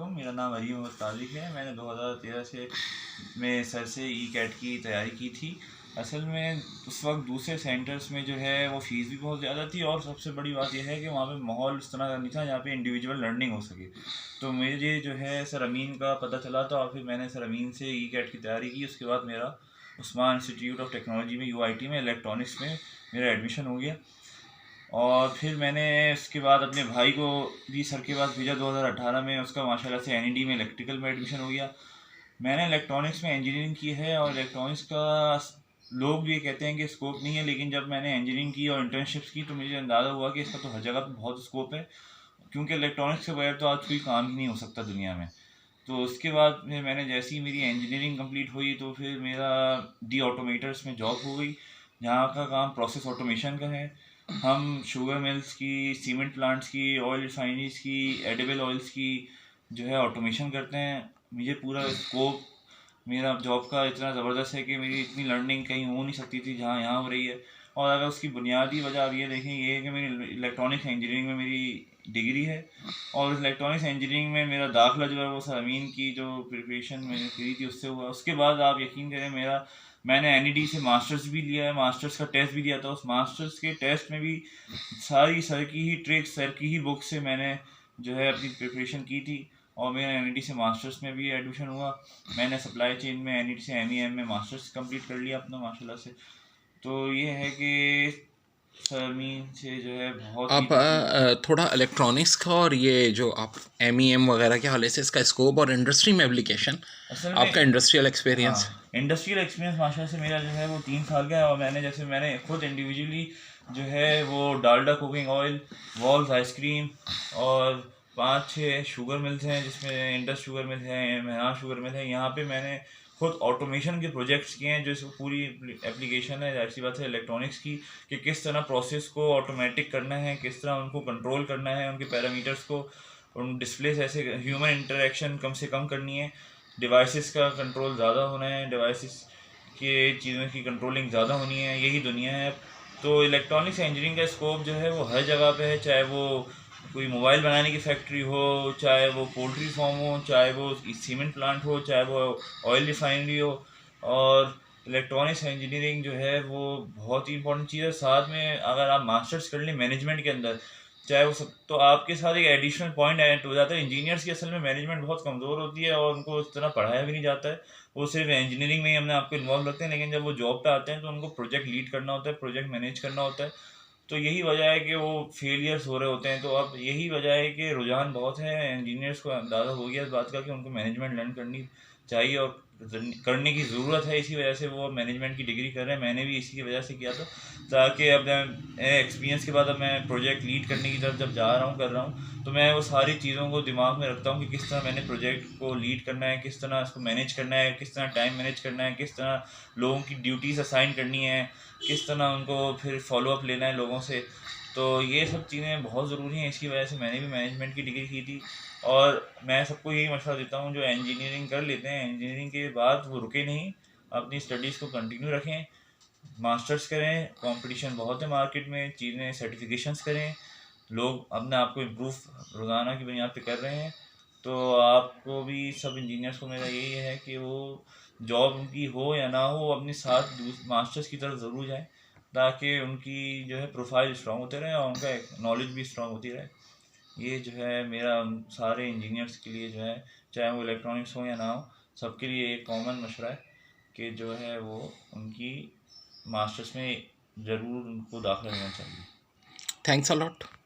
वालेकुम, मेरा नाम अली मोहम्मद तारिक है। मैंने 2013 से में सर से ई कैट की तैयारी की थी। असल में उस वक्त दूसरे सेंटर्स में जो है वो फ़ीस भी बहुत ज़्यादा थी और सबसे बड़ी बात यह है कि वहाँ पे माहौल उस तरह का नहीं था जहाँ पे इंडिविजुअल लर्निंग हो सके। तो मुझे जो है सर अमीन का पता चला था और फिर मैंने सर अमीन से ई कैट की तैयारी की। उसके बाद मेरा उस्मान इंस्टीट्यूट ऑफ टेक्नोलॉजी में यूआईटी में इलेक्ट्रॉनिक्स में मेरा एडमिशन हो गया। और फिर मैंने उसके बाद अपने भाई को भी सर के पास भेजा 2018 में। उसका माशाल्लाह से एनईडी में इलेक्ट्रिकल में एडमिशन हो गया। मैंने इलेक्ट्रॉनिक्स में इंजीनियरिंग की है और इलेक्ट्रॉनिक्स का लोग ये कहते हैं कि स्कोप नहीं है, लेकिन जब मैंने इंजीनियरिंग की और इंटर्नशिप्स की तो मुझे अंदाज़ा हुआ कि इसका तो हर जगह पे बहुत स्कोप है, क्योंकि इलेक्ट्रॉनिक्स के बगैर तो आज कोई काम ही नहीं हो सकता दुनिया में। तो उसके बाद फिर मैंने जैसे ही मेरी इंजीनियरिंग कंप्लीट हुई तो फिर मेरा डी ऑटोमेटर्स में जॉब हो गई, जहाँ का काम प्रोसेस ऑटोमेशन का है। हम शुगर मिल्स की, सीमेंट प्लांट्स की, ऑयल रिफाइनरीज की, एडिबल ऑयल्स की जो है ऑटोमेशन करते हैं। मुझे पूरा स्कोप मेरा जॉब का इतना ज़बरदस्त है कि मेरी इतनी लर्निंग कहीं हो नहीं सकती थी जहाँ यहाँ हो रही है। और अगर उसकी बुनियादी वजह आप ये देखें, ये है कि मेरी इलेक्ट्रॉनिक्स इंजीनियरिंग में मेरी डिग्री है और इलेक्ट्रॉनिक्स इंजीनियरिंग में मेरा दाखिला जो है वो सर अमीन की जो प्रिपरेशन मैंने करी थी उससे हुआ। उसके बाद आप यकीन करें मैंने एनईडी से मास्टर्स भी लिया है, मास्टर्स का टेस्ट भी दिया था। उस मास्टर्स के टेस्ट में भी सारी सर की ही ट्रिक्स, सर की ही बुक से मैंने जो है अपनी प्रिपरेशन की थी और मेरा एनईडी से मास्टर्स में भी एडमिशन हुआ। मैंने सप्लाई चेन में एनईडी से एमईएम में मास्टर्स कंप्लीट कर लिया अपना माशाल्लाह से। तो ये है कि सर अमीन से जो है बहुत ही आप थोड़ा इलेक्ट्रॉनिक्स का और ये जो आप एम वगैरह के हवाले से इसका स्कोप और इंडस्ट्री में एप्लीकेशन, असल आपका में इंडस्ट्रियल हाँ, एक्सपीरियंस। इंडस्ट्रियल एक्सपीरियंस माशाल्लाह से मेरा जो है वो 3 साल का है। और मैंने खुद इंडिविजुअली जो है वो Dalda cooking oil, walls ice cream और 5-6 शुगर मिल्स हैं जिसमें इंडस शुगर मिल है, मेहरान शुगर मिल है। यहाँ पे मैंने खुद ऑटोमेशन के प्रोजेक्ट्स किए हैं जो इसको पूरी एप्लीकेशन है जाहिर सी बात है इलेक्ट्रॉनिक्स की, कि किस तरह प्रोसेस को ऑटोमेटिक करना है, किस तरह उनको कंट्रोल करना है, उनके पैरामीटर्स को, उन डिस्प्ले से ऐसे ह्यूमन इंटरेक्शन कम से कम करनी है, डिवाइसेस का कंट्रोल ज़्यादा होना है, डिवाइसेस के चीज़ों की कंट्रोलिंग ज़्यादा होनी है। यही दुनिया है। तो इलेक्ट्रॉनिक्स इंजीनियरिंग का स्कोप जो है वो हर जगह पे है, चाहे वो कोई मोबाइल बनाने की फैक्ट्री हो, चाहे वो पोल्ट्री फार्म हो, चाहे वो सीमेंट प्लांट हो, चाहे वो ऑयल रिफाइनरी हो। और इलेक्ट्रॉनिक्स इंजीनियरिंग जो है वो बहुत ही इंपॉर्टेंट चीज़ है। साथ में अगर आप मास्टर्स कर लें मैनेजमेंट के अंदर, चाहे वो सब, तो आपके साथ एक एडिशनल पॉइंट ऐड हो जाता है। इंजीनियर्स की असल में मैनेजमेंट बहुत कमज़ोर होती है और उनको उस तरह पढ़ाया भी नहीं जाता है। वो सिर्फ इंजीनियरिंग में ही अपने आपको इन्वॉल्व रखते हैं, लेकिन जब वो जॉब पे आते हैं तो उनको प्रोजेक्ट लीड करना होता है, प्रोजेक्ट मैनेज करना होता है। तो यही वजह है कि वो फेलियर्स हो रहे होते हैं। तो अब यही वजह है कि रुझान बहुत है, इंजीनियर्स को अंदाज़ा हो गया इस बात का कि उनको मैनेजमेंट लर्न करनी चाहिए और करने की ज़रूरत है। इसी वजह से वो मैनेजमेंट की डिग्री कर रहे हैं। मैंने भी इसी की वजह से किया था, ताकि अब एक्सपीरियंस के बाद अब मैं प्रोजेक्ट लीड करने की तरफ जब जा रहा हूँ, कर रहा हूँ, तो मैं वो सारी चीज़ों को दिमाग में रखता हूँ कि किस तरह मैंने प्रोजेक्ट को लीड करना है, किस तरह इसको मैनेज करना है, किस तरह टाइम मैनेज करना है, किस तरह लोगों की ड्यूटीज असाइन करनी है, किस तरह उनको फिर फॉलो अप लेना है लोगों से। तो ये सब चीज़ें बहुत ज़रूरी हैं। इसकी वजह से मैंने भी मैनेजमेंट की डिग्री की थी। और मैं सबको यही मशवरा देता हूँ जो इंजीनियरिंग कर लेते हैं, इंजीनियरिंग के बाद वो रुके नहीं, अपनी स्टडीज़ को कंटिन्यू रखें, मास्टर्स करें। कंपटीशन बहुत है मार्केट में, चीज़ें सर्टिफिकेशंस करें। लोग अपने आप को इम्प्रूव रोज़ाना की बुनियाद पे कर रहे हैं। तो आपको भी, सब इंजीनियर्स को मेरा यही है कि वो जॉब उनकी हो या ना हो, अपने साथ मास्टर्स की तरफ ज़रूर जाएं, ताकि उनकी जो है प्रोफाइल स्ट्रॉन्ग होते रहे और उनका नॉलेज भी स्ट्रॉन्ग होती रहे। ये जो है मेरा उन सारे इंजीनियर्स के लिए जो है, चाहे वो इलेक्ट्रॉनिक्स हो या ना हो, सबके लिए एक कॉमन मशवरा है कि जो है वो उनकी मास्टर्स में ज़रूर उनको दाखिला लेना चाहिए। Thanks a lot.